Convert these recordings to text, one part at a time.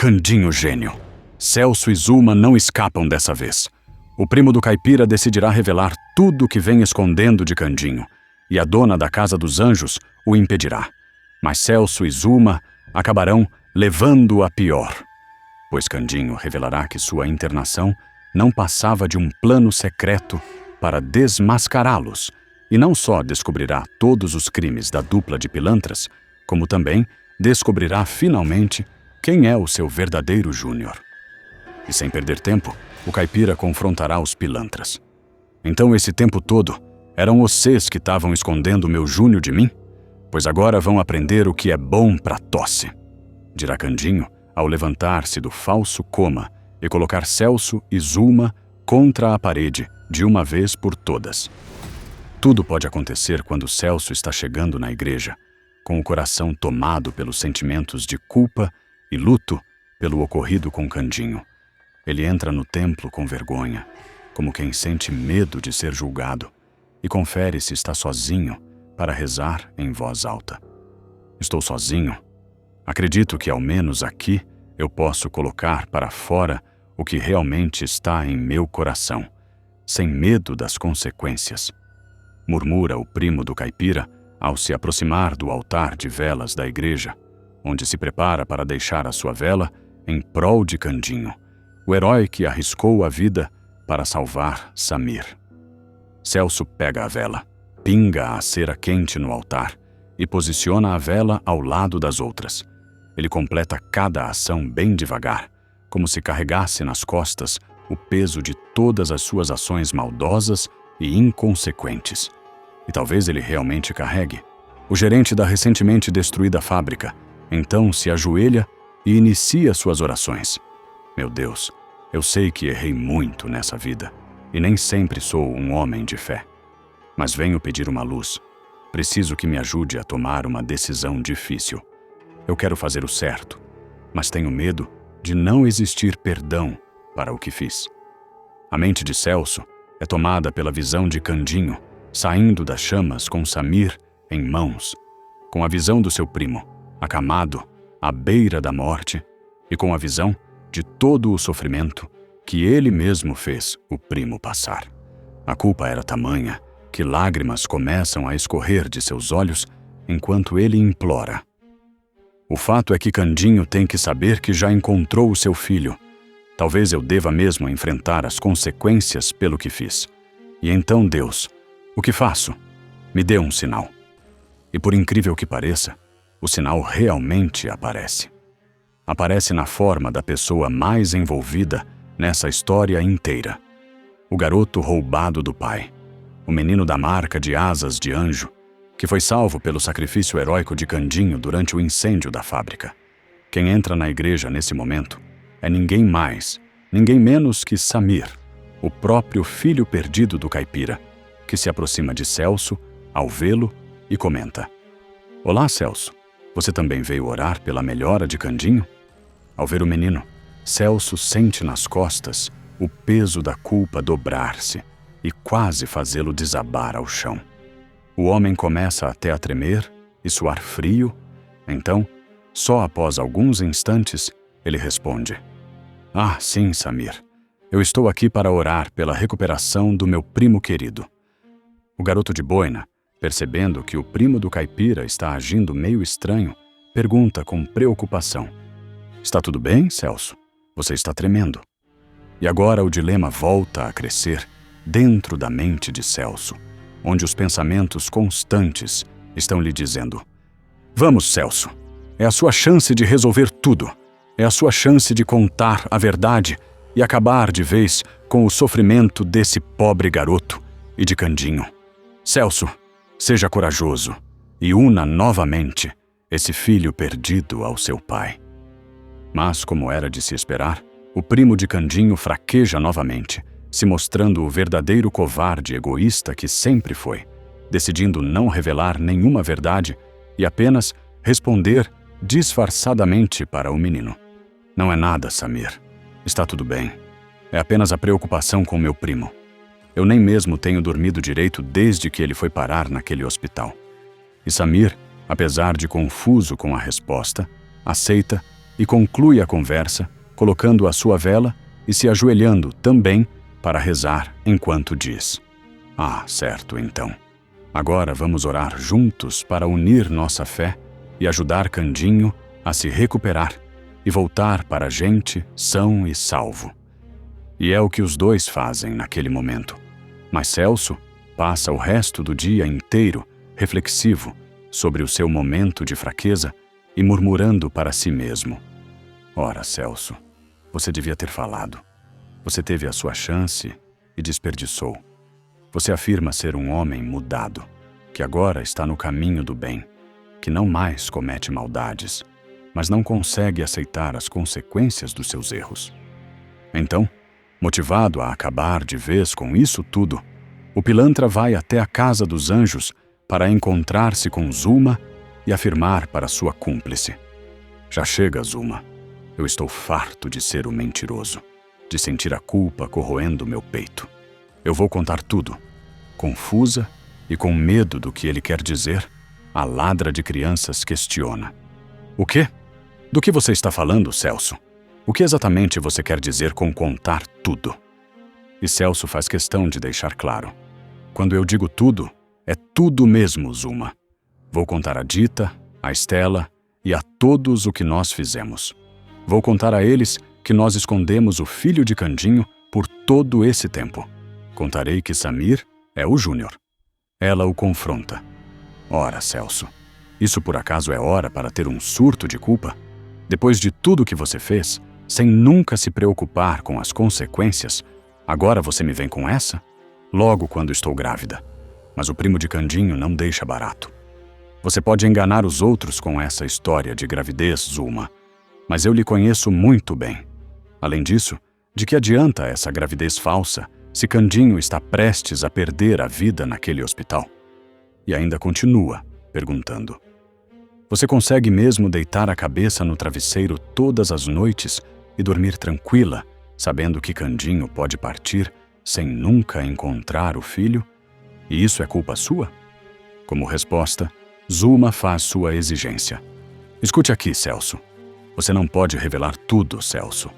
Candinho gênio! Celso e Zuma não escapam dessa vez. O primo do caipira decidirá revelar tudo o que vem escondendo de Candinho, e a dona da Casa dos Anjos o impedirá. Mas Celso e Zuma acabarão levando-o a pior, pois Candinho revelará que sua internação não passava de um plano secreto para desmascará-los, e não só descobrirá todos os crimes da dupla de pilantras, como também descobrirá finalmente quem é o seu verdadeiro Júnior. E sem perder tempo, o caipira confrontará os pilantras. Então esse tempo todo, eram vocês que estavam escondendo o meu Júnior de mim? Pois agora vão aprender o que é bom pra tosse, dirá Candinho ao levantar-se do falso coma e colocar Celso e Zuma contra a parede de uma vez por todas. Tudo pode acontecer quando Celso está chegando na igreja, com o coração tomado pelos sentimentos de culpa e luto pelo ocorrido com Candinho. Ele entra no templo com vergonha, como quem sente medo de ser julgado, e confere se está sozinho para rezar em voz alta. Estou sozinho? Acredito que ao menos aqui eu posso colocar para fora o que realmente está em meu coração, sem medo das consequências, murmura o primo do caipira ao se aproximar do altar de velas da igreja, onde se prepara para deixar a sua vela em prol de Candinho, o herói que arriscou a vida para salvar Samir. Celso pega a vela, pinga a cera quente no altar e posiciona a vela ao lado das outras. Ele completa cada ação bem devagar, como se carregasse nas costas o peso de todas as suas ações maldosas e inconsequentes. E talvez ele realmente carregue. O gerente da recentemente destruída fábrica então se ajoelha e inicia suas orações. Meu Deus, eu sei que errei muito nessa vida e nem sempre sou um homem de fé. Mas venho pedir uma luz. Preciso que me ajude a tomar uma decisão difícil. Eu quero fazer o certo, mas tenho medo de não existir perdão para o que fiz. A mente de Celso é tomada pela visão de Candinho, saindo das chamas com Samir em mãos, com a visão do seu primo, acamado, à beira da morte, e com a visão de todo o sofrimento que ele mesmo fez o primo passar. A culpa era tamanha que lágrimas começam a escorrer de seus olhos enquanto ele implora. O fato é que Candinho tem que saber que já encontrou o seu filho. Talvez eu deva mesmo enfrentar as consequências pelo que fiz. E então, Deus, o que faço? Me dê um sinal. E por incrível que pareça, o sinal realmente aparece. Aparece na forma da pessoa mais envolvida nessa história inteira. O garoto roubado do pai. O menino da marca de asas de anjo, que foi salvo pelo sacrifício heróico de Candinho durante o incêndio da fábrica. Quem entra na igreja nesse momento é ninguém mais, ninguém menos que Samir, o próprio filho perdido do caipira, que se aproxima de Celso ao vê-lo e comenta: Olá, Celso, você também veio orar pela melhora de Candinho? Ao ver o menino, Celso sente nas costas o peso da culpa dobrar-se e quase fazê-lo desabar ao chão. O homem começa até a tremer e suar frio. Então, só após alguns instantes, ele responde: Ah, sim, Samir. Eu estou aqui para orar pela recuperação do meu primo querido. O garoto de boina, percebendo que o primo do caipira está agindo meio estranho, pergunta com preocupação: Está tudo bem, Celso? Você está tremendo. E agora o dilema volta a crescer dentro da mente de Celso, onde os pensamentos constantes estão lhe dizendo: Vamos, Celso, é a sua chance de resolver tudo. É a sua chance de contar a verdade e acabar de vez com o sofrimento desse pobre garoto e de Candinho. Celso, seja corajoso e una novamente esse filho perdido ao seu pai. Mas, como era de se esperar, o primo de Candinho fraqueja novamente, se mostrando o verdadeiro covarde egoísta que sempre foi, decidindo não revelar nenhuma verdade e apenas responder disfarçadamente para o menino: Não é nada, Samir. Está tudo bem. É apenas a preocupação com meu primo. Eu nem mesmo tenho dormido direito desde que ele foi parar naquele hospital. E Samir, apesar de confuso com a resposta, aceita e conclui a conversa, colocando a sua vela e se ajoelhando também para rezar enquanto diz: "Ah, certo, então. Agora vamos orar juntos para unir nossa fé e ajudar Candinho a se recuperar e voltar para a gente são e salvo." E é o que os dois fazem naquele momento. Mas Celso passa o resto do dia inteiro reflexivo sobre o seu momento de fraqueza e murmurando para si mesmo: "Ora, Celso, você devia ter falado. Você teve a sua chance e desperdiçou. Você afirma ser um homem mudado, que agora está no caminho do bem, que não mais comete maldades, mas não consegue aceitar as consequências dos seus erros." Então, motivado a acabar de vez com isso tudo, o pilantra vai até a casa dos anjos para encontrar-se com Zuma e afirmar para sua cúmplice: "Já chega, Zuma. Eu estou farto de ser o mentiroso, de sentir a culpa corroendo meu peito. Eu vou contar tudo." Confusa e com medo do que ele quer dizer, a ladra de crianças questiona: "O quê? Do que você está falando, Celso? O que exatamente você quer dizer com contar tudo?" E Celso faz questão de deixar claro: "Quando eu digo tudo, é tudo mesmo, Zuma. Vou contar a Dita, a Estela e a todos o que nós fizemos. Vou contar a eles que nós escondemos o filho de Candinho por todo esse tempo. Contarei que Samir é o Júnior." Ela o confronta: "Ora, Celso, isso por acaso é hora para ter um surto de culpa? Depois de tudo que você fez, sem nunca se preocupar com as consequências, agora você me vem com essa? Logo quando estou grávida. Mas o primo de Candinho não deixa barato. Você pode enganar os outros com essa história de gravidez, Zuma, mas eu lhe conheço muito bem. Além disso, de que adianta essa gravidez falsa se Candinho está prestes a perder a vida naquele hospital?" E ainda continua, perguntando: "Você consegue mesmo deitar a cabeça no travesseiro todas as noites e dormir tranquila, sabendo que Candinho pode partir sem nunca encontrar o filho? E isso é culpa sua?" Como resposta, Zuma faz sua exigência: "Escute aqui, Celso. Você não pode revelar tudo, Celso.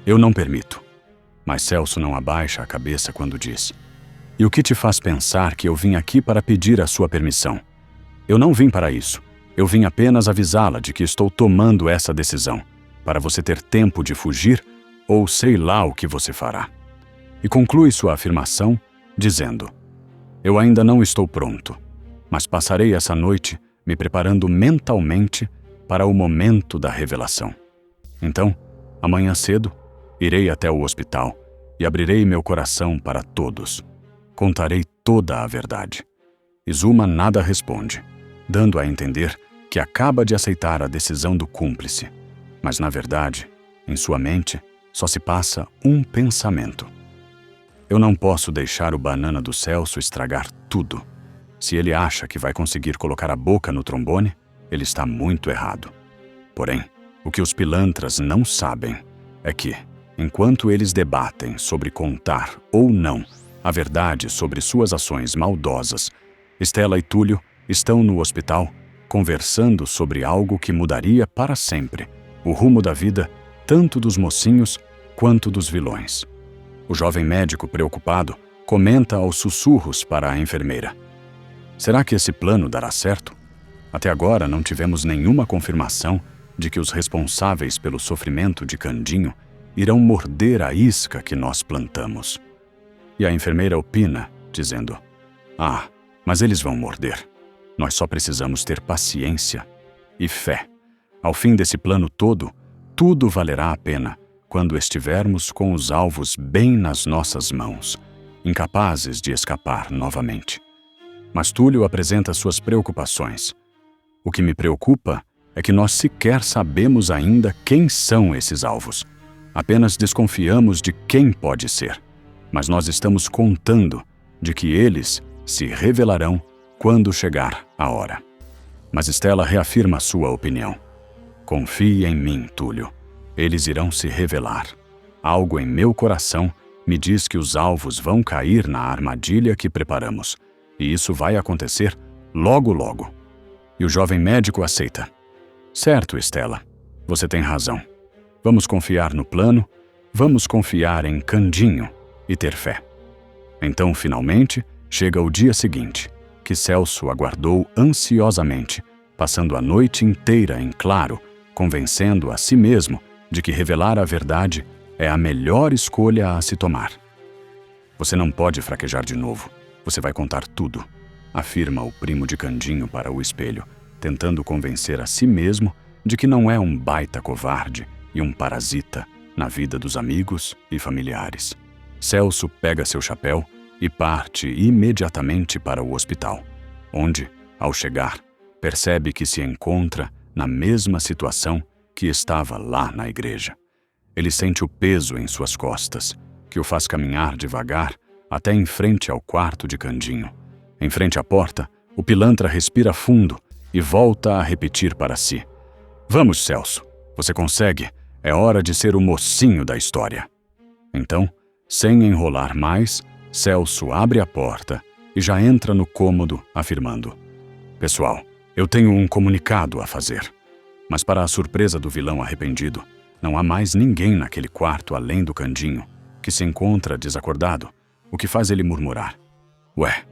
Eu não permito." Mas Celso não abaixa a cabeça quando diz: "E o que te faz pensar que eu vim aqui para pedir a sua permissão? Eu não vim para isso. Eu vim apenas avisá-la de que estou tomando essa decisão, para você ter tempo de fugir ou sei lá o que você fará." E conclui sua afirmação dizendo: "Eu ainda não estou pronto, mas passarei essa noite me preparando mentalmente para o momento da revelação. Então, amanhã cedo, irei até o hospital e abrirei meu coração para todos. Contarei toda a verdade." E Zuma nada responde, dando a entender que acaba de aceitar a decisão do cúmplice. Mas, na verdade, em sua mente, só se passa um pensamento: "Eu não posso deixar o banana do Celso estragar tudo. Se ele acha que vai conseguir colocar a boca no trombone, ele está muito errado." Porém, o que os pilantras não sabem é que, enquanto eles debatem sobre contar ou não a verdade sobre suas ações maldosas, Estela e Túlio estão no hospital conversando sobre algo que mudaria para sempre o rumo da vida tanto dos mocinhos quanto dos vilões. O jovem médico, preocupado, comenta aos sussurros para a enfermeira: "Será que esse plano dará certo? Até agora não tivemos nenhuma confirmação de que os responsáveis pelo sofrimento de Candinho irão morder a isca que nós plantamos." E a enfermeira opina, dizendo: "Ah, mas eles vão morder. Nós só precisamos ter paciência e fé. Ao fim desse plano todo, tudo valerá a pena quando estivermos com os alvos bem nas nossas mãos, incapazes de escapar novamente." Mas Túlio apresenta suas preocupações. "O que me preocupa é que nós sequer sabemos ainda quem são esses alvos. Apenas desconfiamos de quem pode ser. Mas nós estamos contando de que eles se revelarão quando chegar a hora." Mas Estela reafirma sua opinião: "Confie em mim, Túlio. Eles irão se revelar. Algo em meu coração me diz que os alvos vão cair na armadilha que preparamos. E isso vai acontecer logo logo." E o jovem médico aceita: "Certo, Estela. Você tem razão. Vamos confiar no plano, vamos confiar em Candinho e ter fé. Então, finalmente, chega o dia seguinte, que Celso aguardou ansiosamente, passando a noite inteira em claro, convencendo a si mesmo de que revelar a verdade é a melhor escolha a se tomar. Você não pode fraquejar de novo, você vai contar tudo, afirma o primo de Candinho para o espelho, tentando convencer a si mesmo de que não é um baita covarde e um parasita na vida dos amigos e familiares. Celso pega seu chapéu e parte imediatamente para o hospital, onde, ao chegar, percebe que se encontra na mesma situação que estava lá na igreja. Ele sente o peso em suas costas, que o faz caminhar devagar até em frente ao quarto de Candinho. Em frente à porta, o pilantra respira fundo e volta a repetir para si: "Vamos, Celso, você consegue, é hora de ser o mocinho da história." Então, sem enrolar mais, Celso abre a porta e já entra no cômodo afirmando: "Pessoal, eu tenho um comunicado a fazer." Mas para a surpresa do vilão arrependido, não há mais ninguém naquele quarto além do Candinho, que se encontra desacordado, o que faz ele murmurar: "Ué,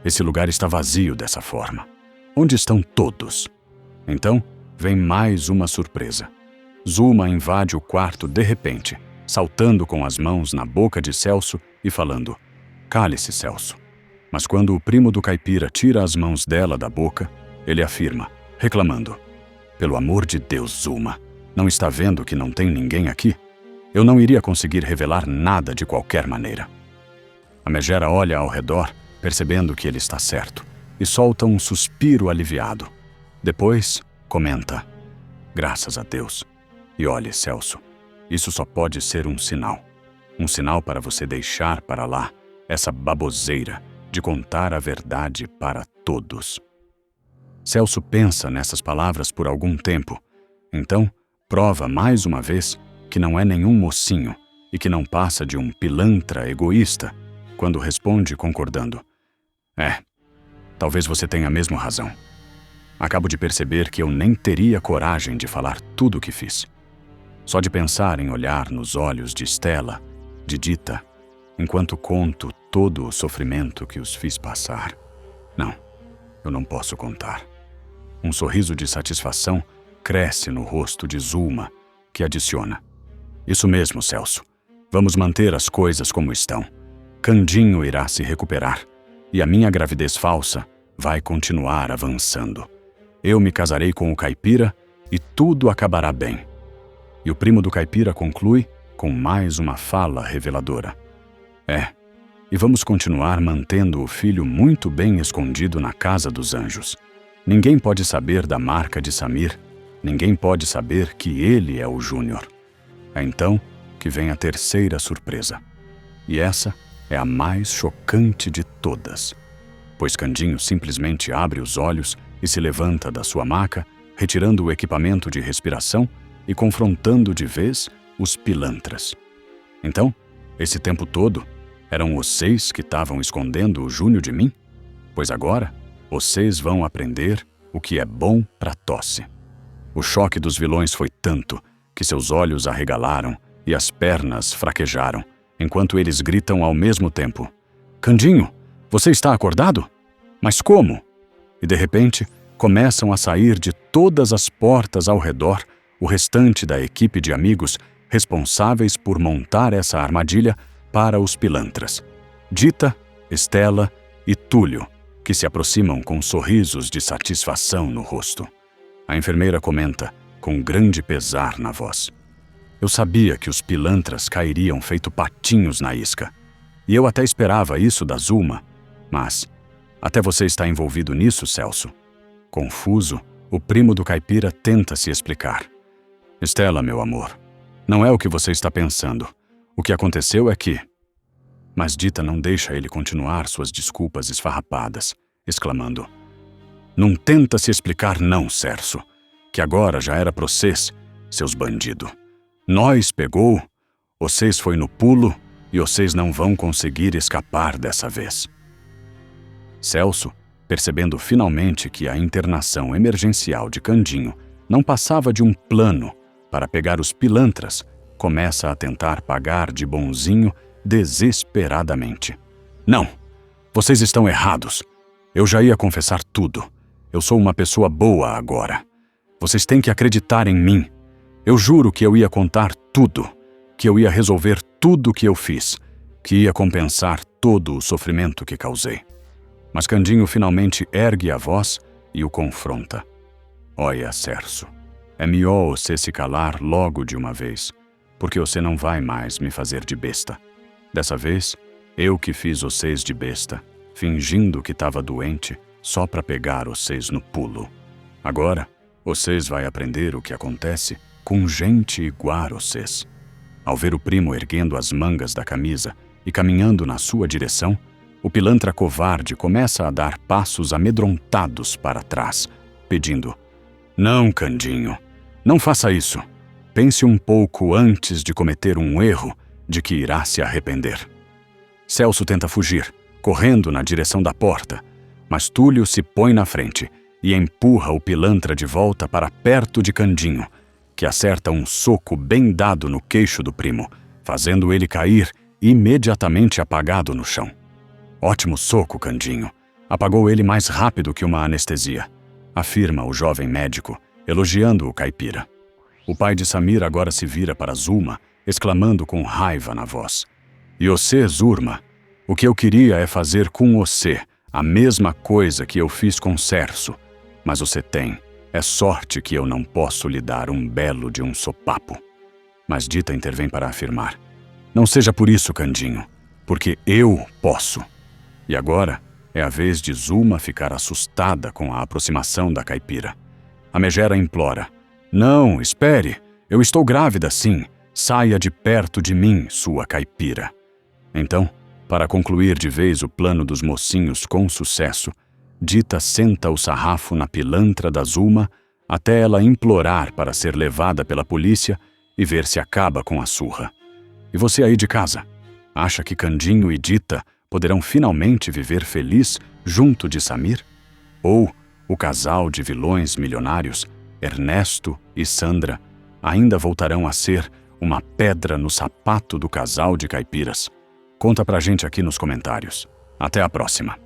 esse lugar está vazio dessa forma. Onde estão todos?" Então, vem mais uma surpresa. Zuma invade o quarto de repente, saltando com as mãos na boca de Celso e falando: "Cale-se, Celso." Mas quando o primo do caipira tira as mãos dela da boca, ele afirma, reclamando: "Pelo amor de Deus, Zuma, não está vendo que não tem ninguém aqui? Eu não iria conseguir revelar nada de qualquer maneira." A megera olha ao redor, percebendo que ele está certo, e solta um suspiro aliviado. Depois, comenta: "Graças a Deus. E olhe, Celso, isso só pode ser um sinal. Um sinal para você deixar para lá essa baboseira de contar a verdade para todos." Celso pensa nessas palavras por algum tempo. Então, prova mais uma vez que não é nenhum mocinho e que não passa de um pilantra egoísta, quando responde concordando: Talvez você tenha mesmo razão. Acabo de perceber que eu nem teria coragem de falar tudo o que fiz. Só de pensar em olhar nos olhos de Estela, de Dita, enquanto conto todo o sofrimento que os fiz passar. Não, eu não posso contar." Um sorriso de satisfação cresce no rosto de Zuma, que adiciona: "Isso mesmo, Celso. Vamos manter as coisas como estão. Candinho irá se recuperar e a minha gravidez falsa vai continuar avançando. Eu me casarei com o caipira e tudo acabará bem." E o primo do caipira conclui com mais uma fala reveladora: E vamos continuar mantendo o filho muito bem escondido na casa dos anjos. Ninguém pode saber da marca de Samir, ninguém pode saber que ele é o Júnior." É então que vem a terceira surpresa. E essa é a mais chocante de todas, pois Candinho simplesmente abre os olhos e se levanta da sua maca, retirando o equipamento de respiração e confrontando de vez os pilantras. Então, esse tempo todo, eram vocês que estavam escondendo o Júnior de mim? Pois agora, vocês vão aprender o que é bom para tosse. O choque dos vilões foi tanto que seus olhos arregalaram e as pernas fraquejaram, enquanto eles gritam ao mesmo tempo: "Candinho, você está acordado? Mas como?" E de repente, começam a sair de todas as portas ao redor o restante da equipe de amigos responsáveis por montar essa armadilha para os pilantras: Dita, Estela e Túlio, que se aproximam com sorrisos de satisfação no rosto. A enfermeira comenta, com grande pesar na voz: "Eu sabia que os pilantras cairiam feito patinhos na isca. E eu até esperava isso da Zuma. Mas até você está envolvido nisso, Celso." Confuso, o primo do caipira tenta se explicar: "Estela, meu amor, não é o que você está pensando. O que aconteceu é que..." Mas Dita não deixa ele continuar suas desculpas esfarrapadas, exclamando: "Não tenta se explicar não, Cerso, que agora já era pra vocês, seus bandido. Nós pegou, vocês foi no pulo e vocês não vão conseguir escapar dessa vez." Celso, percebendo finalmente que a internação emergencial de Candinho não passava de um plano para pegar os pilantras, começa a tentar pagar de bonzinho desesperadamente. Não! Vocês estão errados. Eu já ia confessar tudo. Eu sou uma pessoa boa agora. Vocês têm que acreditar em mim. Eu juro que eu ia contar tudo, que eu ia resolver tudo o que eu fiz, que ia compensar todo o sofrimento que causei. Mas Candinho finalmente ergue a voz e o confronta. Olha, Cerso, é melhor você se calar logo de uma vez, porque você não vai mais me fazer de besta. Dessa vez, eu que fiz vocês de besta, fingindo que estava doente só para pegar vocês no pulo. Agora, vocês vai aprender o que acontece com gente igual a vocês. Ao ver o primo erguendo as mangas da camisa e caminhando na sua direção, o pilantra covarde começa a dar passos amedrontados para trás, pedindo: Não, Candinho, não faça isso. Pense um pouco antes de cometer um erro de que irá se arrepender. Celso tenta fugir, correndo na direção da porta, mas Túlio se põe na frente e empurra o pilantra de volta para perto de Candinho, que acerta um soco bem dado no queixo do primo, fazendo ele cair imediatamente apagado no chão. Ótimo soco, Candinho. Apagou ele mais rápido que uma anestesia, afirma o jovem médico, elogiando o caipira. O pai de Samir agora se vira para Zulma, exclamando com raiva na voz: E você, Zurma, o que eu queria é fazer com você a mesma coisa que eu fiz com Cerso, mas você tem. É sorte que eu não posso lhe dar um belo de um sopapo. Mas Dita intervém para afirmar: Não seja por isso, Candinho, porque eu posso. E agora é a vez de Zulma ficar assustada com a aproximação da caipira. A megera implora: Não, espere, eu estou grávida sim. Saia de perto de mim, sua caipira. Então, para concluir de vez o plano dos mocinhos com sucesso, Dita senta o sarrafo na pilantra da Zulma até ela implorar para ser levada pela polícia e ver se acaba com a surra. E você aí de casa, acha que Candinho e Dita poderão finalmente viver feliz junto de Samir? Ou o casal de vilões milionários, Ernesto e Sandra, ainda voltarão a ser uma pedra no sapato do casal de caipiras? Conta pra gente aqui nos comentários. Até a próxima!